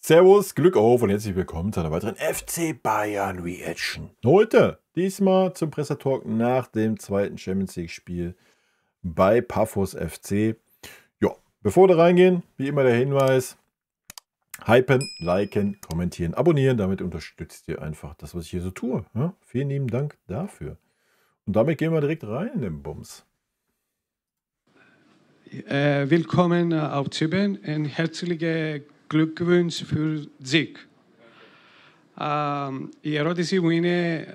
Servus, Glück auf und herzlich willkommen zu einer weiteren FC Bayern Reaction. Heute, diesmal zum Pressetalk nach dem zweiten Champions League Spiel bei Paphos FC. Ja, bevor wir reingehen, wie immer der Hinweis, hypen, liken, kommentieren, abonnieren. Damit unterstützt ihr einfach das, was ich hier so tue. Ja, vielen lieben Dank dafür. Und damit gehen wir direkt rein in den Bums. Willkommen auf Zypern und herzliche Glückwünsche für Sieg. Η ερώτησή μου είναι,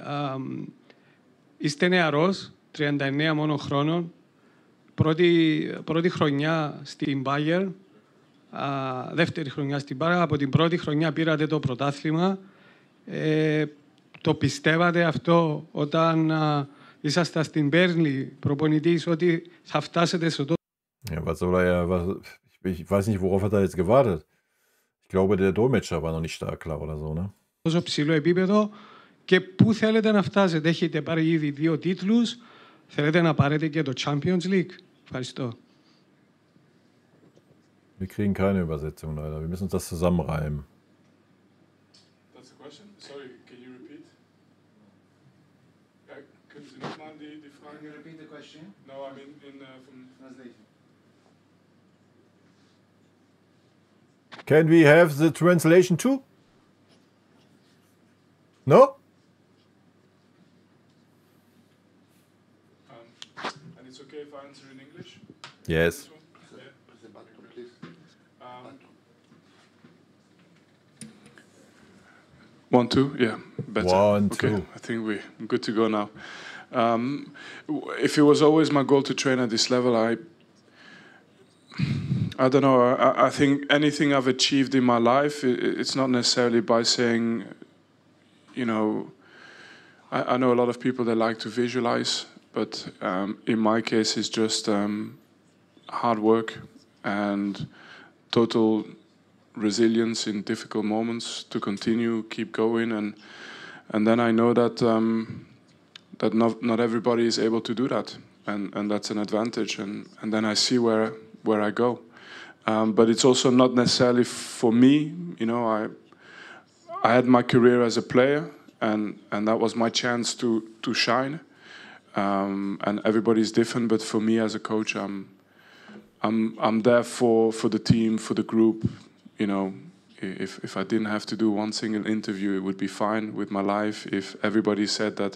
είστε νεαρός, 39 μόνο χρόνων, πρώτη χρονιά στην Bayern, δεύτερη χρονιά στην Bayern, από την πρώτη χρονιά πήρατε το πρωτάθλημα. Το πιστεύατε αυτό όταν ήσασταν στην Burnley προπονητής ότι θα φτάσετε στο τότε? Ja, was soll er ja, ich weiß nicht, worauf hat er jetzt gewartet. Ich glaube, der Dolmetscher war noch nicht startklar oder so, ne? Τόσο ψηλό επίπεδο και πού θέλετε να φτάσετε? Έχετε πάρει ήδη 2 τίτλους, θέλετε να πάρετε και το Champions League? Ευχαριστώ. Wir kriegen keine Übersetzung leider. Wir müssen uns das zusammenreimen. That's the question? Sorry, can you repeat? Können Sie nochmal die Frage? Can you repeat the question? No, I mean from Translation. Can we have the translation too? No? and it's okay if I answer in English? Yes. Press the button, please. One, two, yeah, better. One, okay, two. I think we're good to go now. If it was always my goal to train at this level, I don't know. I think anything I've achieved in my life, it's not necessarily by saying, you know, I know a lot of people that like to visualize, but in my case, it's just hard work and total resilience in difficult moments to continue, keep going, and then I know that that not everybody is able to do that, and that's an advantage, and then I see where I go. But it's also not necessarily for me. You know, I had my career as a player, and that was my chance to shine. And everybody's different, but for me as a coach, I'm there for the team, for the group. You know, if I didn't have to do one single interview, it would be fine with my life. If everybody said that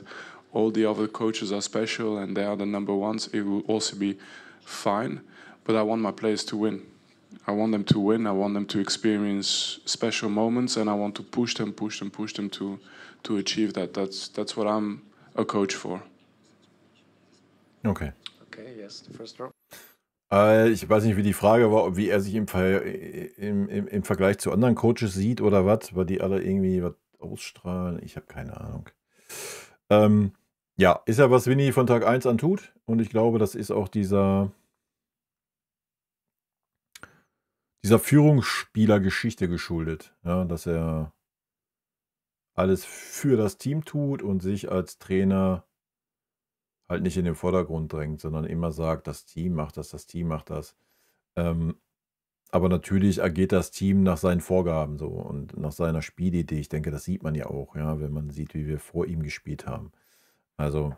all the other coaches are special and they are the number ones, it will also be fine. But I want my players to win. I want them to win. I want them to experience special moments, and I want to push them to achieve that. That's what I'm a coach for. Okay. Okay, yes, the first row. Ich weiß nicht, wie die Frage war, wie er sich im Vergleich zu anderen Coaches sieht oder was, weil die alle irgendwie was ausstrahlen. Ich habe keine Ahnung. Ja, ist ja, was Vinny von Tag 1 an tut. Und ich glaube, das ist auch dieser Führungsspieler-Geschichte geschuldet. Ja, dass er alles für das Team tut und sich als Trainer halt nicht in den Vordergrund drängt, sondern immer sagt, das Team macht das Team macht das. Aber natürlich agiert das Team nach seinen Vorgaben so und nach seiner Spielidee. Ich denke, das sieht man ja auch, ja, wenn man sieht, wie wir vor ihm gespielt haben. Also,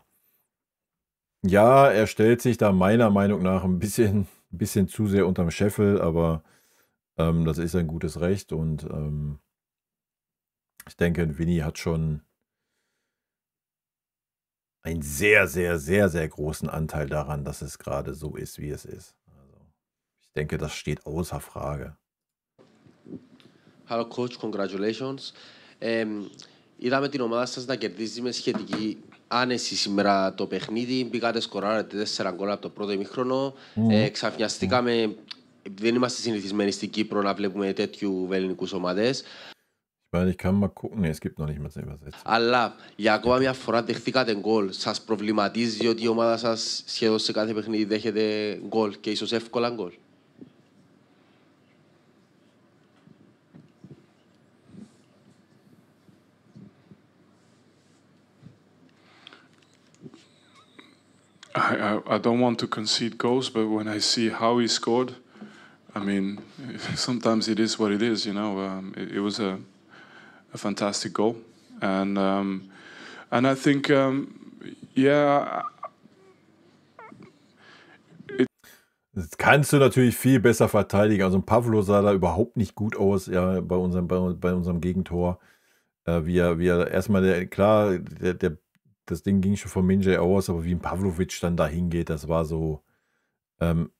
ja, er stellt sich da meiner Meinung nach ein bisschen zu sehr unterm Scheffel, aber das ist ein gutes Recht und ich denke, Vinny hat schon einen sehr, sehr, sehr, sehr großen Anteil daran, dass es gerade so ist, wie es ist. Also, ich denke, das steht außer Frage. Hello coach, congratulations. Είδαμε την ομάδα σας να κερδίζει με σχετική άνεση σήμερα το παιχνίδι. Μπήκατε σκοράρετε 4 γκολ από το πρώτο ημίχρονο. Ξαφνιαστήκαμε, δεν είμαστε συνηθισμένοι στην Κύπρο να βλέπουμε τέτοιου ελληνικούς ομάδες. Ich meine, ich kann mal gucken. Nee, es gibt noch nicht mal eine Übersetzung. Αλλά για ακόμα μια φορά δεχτήκατε γκολ. Σας προβληματίζει ότι η ομάδα σας σχεδόν σε κάθε παιχνίδι δέχεται γκολ και ίσως εύκολα γκολ? I don't want to concede goals, but when I see how he scored, I mean, sometimes it is what it is, you know. It was a fantastic goal, and I think, yeah. Das kannst du natürlich viel besser verteidigen. Also ein Pavlo sah da überhaupt nicht gut aus, ja, bei unserem Gegentor. Wie er erstmal, das Ding ging schon von Minjay aus, aber wie ein Pavlovic dann da hingeht, das war so,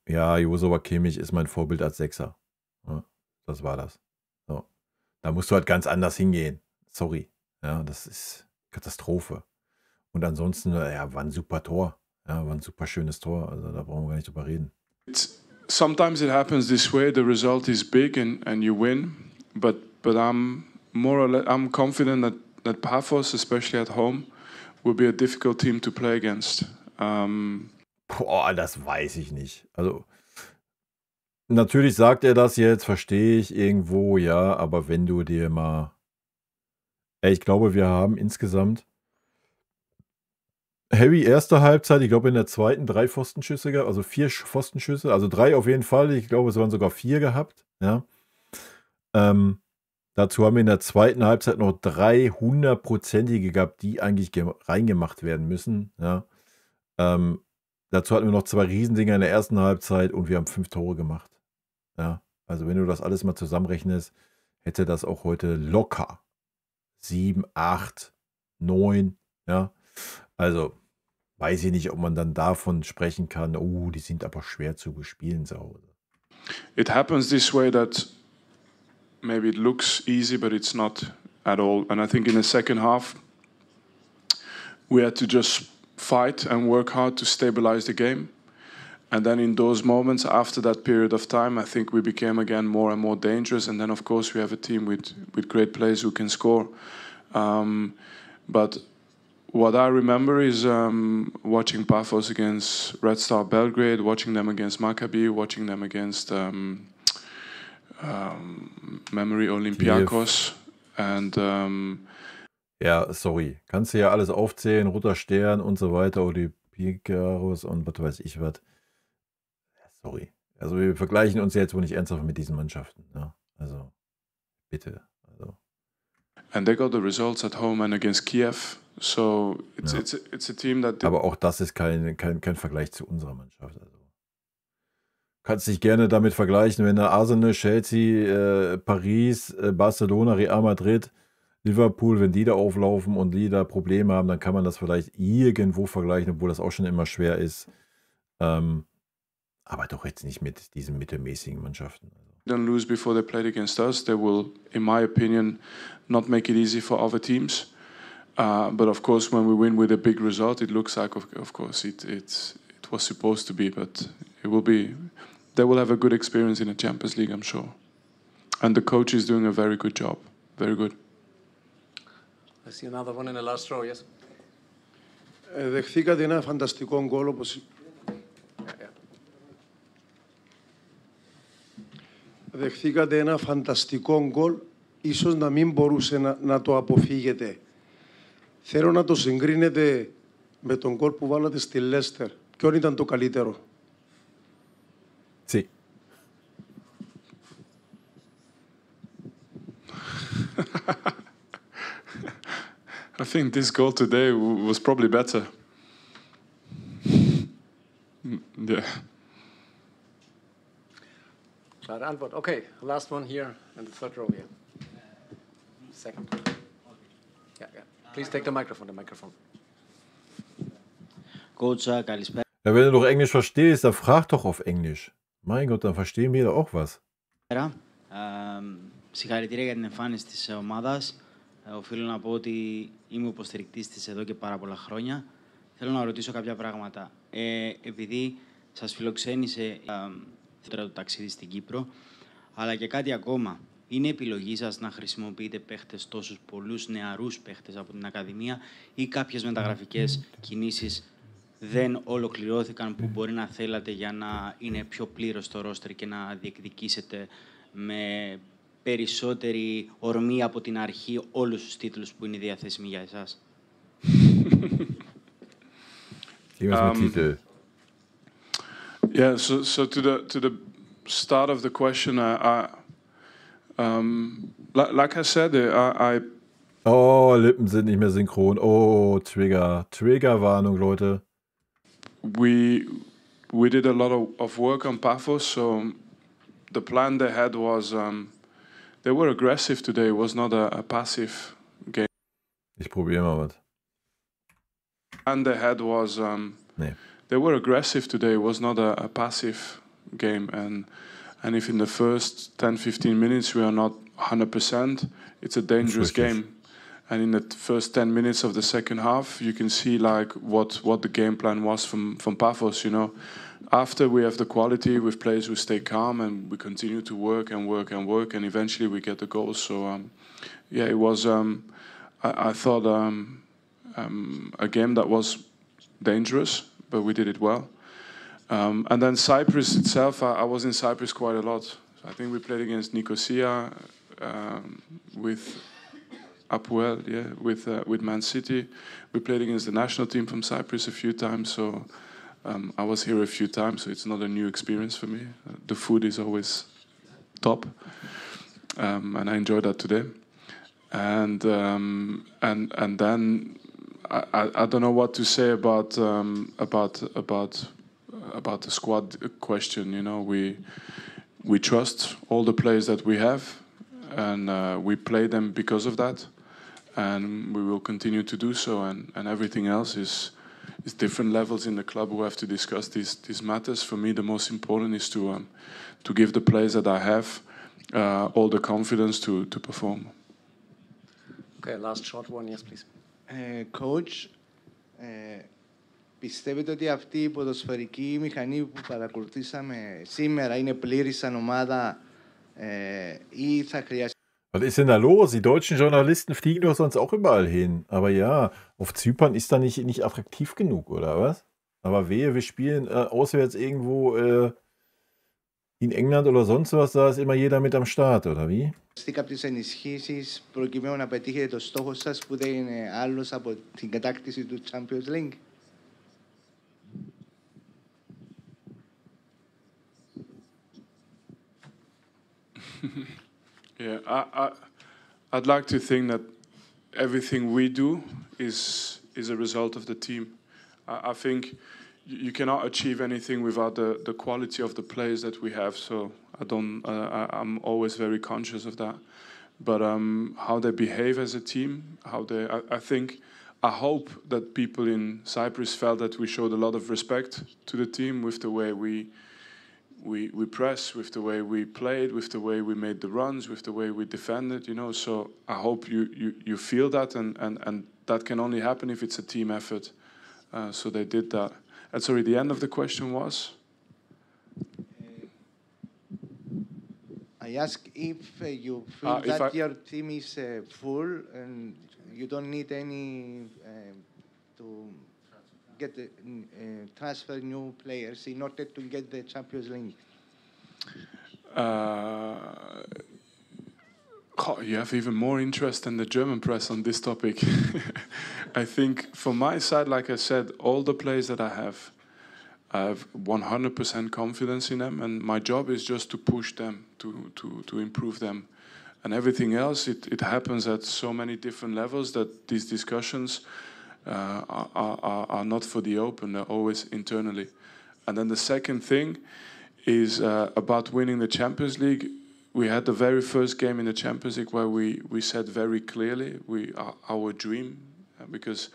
ja, Josua Kimmich ist mein Vorbild als Sechser. Ja, das war das. So. Da musst du halt ganz anders hingehen. Sorry. Ja, das ist Katastrophe. Und ansonsten, ja, war ein super Tor. Ja, war ein super schönes Tor. Also da brauchen wir gar nicht drüber reden. Sometimes it happens this way. The result is big and you win. But I'm I'm confident that Paphos, especially at home, will be a difficult team to play against. Boah, das weiß ich nicht. Also natürlich sagt er das jetzt, verstehe ich irgendwo, ja, aber wenn du dir mal... ich glaube, wir haben insgesamt heavy erste Halbzeit, ich glaube in der zweiten 3 Pfostenschüsse gehabt, also 4 Pfostenschüsse, also 3 auf jeden Fall, ich glaube es waren sogar 4 gehabt, ja. Dazu haben wir in der zweiten Halbzeit noch 3 100-prozentige gehabt, die eigentlich reingemacht werden müssen, ja. Dazu hatten wir noch 2 Riesendinger in der ersten Halbzeit und wir haben 5 Tore gemacht, ja. Also wenn du das alles mal zusammenrechnest, hätte das auch heute locker 7, 8, 9, ja. Also, weiß ich nicht, ob man dann davon sprechen kann, oh, die sind aber schwer zu bespielen zu Hause. It happens this way that maybe it looks easy, but it's not at all. And I think in the second half, we had to just fight and work hard to stabilize the game. And then in those moments, after that period of time, I think we became again more and more dangerous. And then, of course, we have a team with great players who can score. But what I remember is watching Paphos against Red Star Belgrade, watching them against Maccabi, watching them against Memory Olympiakos. And ja, sorry. Kannst du ja alles aufzählen, Roter Stern und so weiter, Olympiakos und was weiß ich was. Sorry. Also wir vergleichen uns jetzt wohl nicht ernsthaft mit diesen Mannschaften. Ja? Also, bitte. Also. And they got the results at home and against Kiev. So it's a team that... Aber auch das ist kein Vergleich zu unserer Mannschaft. Also. Kannst dich gerne damit vergleichen, wenn da Arsenal, Chelsea, Paris, Barcelona, Real Madrid, Liverpool, wenn die da auflaufen und die da Probleme haben, dann kann man das vielleicht irgendwo vergleichen, obwohl das auch schon immer schwer ist. Aber doch jetzt nicht mit diesen mittelmäßigen Mannschaften. Don't lose before they played against us. They will, in my opinion, not make it easy for other teams. But of course, when we win with a big result, it looks like, of course, it was supposed to be. But it will be. They will have a good experience in the Champions League, I'm sure. And the coach is doing a very good job. Very good. I see another one in the last row. Yes. Δεχθήκατε ένα φανταστικό γκολ, όπως... Δεχθήκατε ένα φανταστικό γκολ, ίσως να μην μπορούσε να το αποφύγετε. Θέλω να το συγκρίνετε με τον γκολ που βάλατε στη Λέστερ. Ποιον ήταν το καλύτερο? Sí. I think this goal today was probably better. Yeah. Klare Antwort. Okay, last one here in the third row here. Second. Yeah. Please take the microphone. Coach, καλησπέρα. Ja, wenn du doch Englisch verstehst, dann frag doch auf Englisch. Mein Gott, dann verstehen wir doch auch was. Συγχαρητήρια για την εμφάνιση της ομάδας. Οφείλω να πω ότι είμαι υποστηρικτής της εδώ και πάρα πολλά χρόνια. Θέλω να ρωτήσω κάποια πράγματα. Επειδή σας φιλοξένησε το ταξίδι στην Κύπρο, αλλά και κάτι ακόμα. Είναι επιλογή σας να χρησιμοποιείτε παίχτες, τόσους πολλούς νεαρούς παίχτες από την Ακαδημία, ή κάποιες μεταγραφικές κινήσεις δεν ολοκληρώθηκαν που μπορεί να θέλατε για να είναι πιο πλήρως το ρόστερ και να διεκδικήσετε με περισσότερη ορμή από την αρχή όλους τους τίτλους που είναι διαθέσιμοι για εσάς? Yeah, so to the start of the question, Like I said, I Oh, Lippen sind nicht mehr synchron. Oh, Trigger. Triggerwarnung, Leute. we did a lot of work on Paphos, so the plan they had was they were aggressive today. It was not a passive game. Ich probiere mal was. And they had was Nee. they were aggressive today. It was not a passive game, and if in the first 10-15 minutes we are not 100%, it's a dangerous game. And in the first 10 minutes of the second half, you can see like what the game plan was from Paphos. You know, after we have the quality with players who stay calm and we continue to work and work and work, and eventually we get the goals. So yeah, it was. I thought a game that was dangerous, but we did it well. And then Cyprus itself, I was in Cyprus quite a lot. I think we played against Nicosia with Apoel, yeah, with Man City. We played against the national team from Cyprus a few times, so I was here a few times, so it's not a new experience for me. The food is always top, and I enjoyed that today. And then I don't know what to say about the squad question. You know, we trust all the players that we have, and we play them because of that, and we will continue to do so. And everything else is different levels in the club who have to discuss these matters. For me, the most important is to give the players that I have all the confidence to perform. Okay, last short one, yes, please. Coach, πιστεύετε ότι αυτή η ποδοσφαιρική μηχανή που παρακολουθήσαμε σήμερα είναι πλήρη σαν ομάδα ή θα χρειαστεί? Was ist denn da los? Die deutschen Journalisten fliegen doch sonst auch überall hin. Aber ja, auf Zypern ist da nicht attraktiv genug, oder was? Aber wehe, wir spielen auswärts irgendwo in England oder sonst was, da ist immer jeder mit am Start, oder wie? Από τις ενισχύσεις προκειμένου να πετύχετε το στόχο σας που δεν είναι άλλος από την κατάκτηση του Champions League. Yeah, I'd like to think that everything we do is a result of the team. I think you cannot achieve anything without the quality of the players that we have. So I'm always very conscious of that. But how they behave as a team, I hope that people in Cyprus felt that we showed a lot of respect to the team with the way we press, with the way we played, with the way we made the runs, with the way we defended, you know. So I hope you feel that, and that can only happen if it's a team effort. So they did that. And sorry, the end of the question was? I ask if you feel that your team is full and you don't need any to get transfer new players in order to get the Champions League. You have even more interest than the German press on this topic. I think from my side, like I said, all the players that I have 100% confidence in them, and my job is just to push them, to improve them. And everything else, it happens at so many different levels that these discussions are not for the open, they're always internally. And then the second thing is about winning the Champions League. We had the very first game in the Champions League where we said very clearly our dream, because,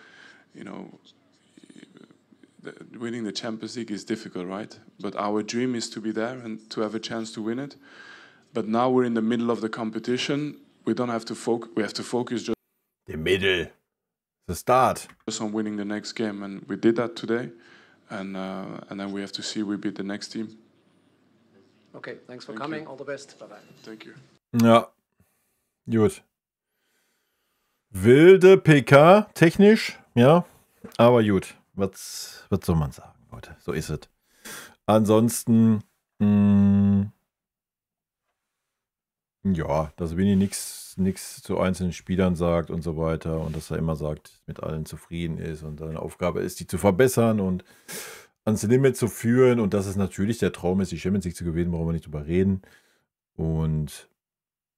you know, winning the Champions League is difficult, right? But our dream is to be there and to have a chance to win it. But now we're in the middle of the competition. We don't have to focus. We have to focus just The middle. The start. Just on winning the next game, and we did that today. And then we have to see we beat the next team. Okay, thanks for coming. All the best. Bye-bye. Thank you. Ja, gut. Wilde PK, technisch, ja, aber gut. Was soll man sagen, Leute? So ist es. Ansonsten, ja, dass Winnie nichts zu einzelnen Spielern sagt und so weiter und dass er immer sagt, mit allen zufrieden ist und seine Aufgabe ist, die zu verbessern und ans Limit zu führen und dass es natürlich der Traum ist, die Champions League zu gewinnen, brauchen wir nicht drüber reden. Und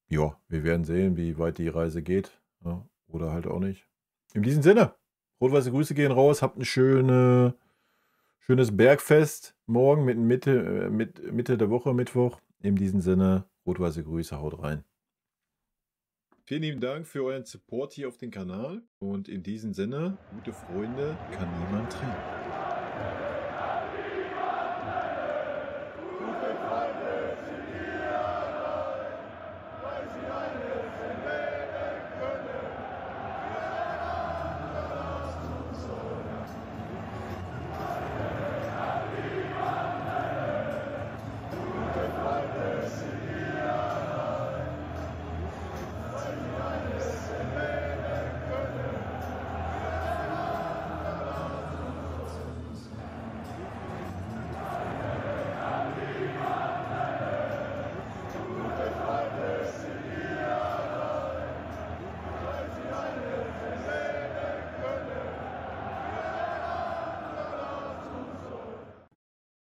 ja, wir werden sehen, wie weit die Reise geht. Ja, oder halt auch nicht. In diesem Sinne, rot-weiße Grüße gehen raus. Habt ein schönes Bergfest morgen mit Mitte der Woche, Mittwoch. In diesem Sinne, rot-weiße Grüße, haut rein. Vielen lieben Dank für euren Support hier auf dem Kanal. Und in diesem Sinne, gute Freunde kann niemand trennen.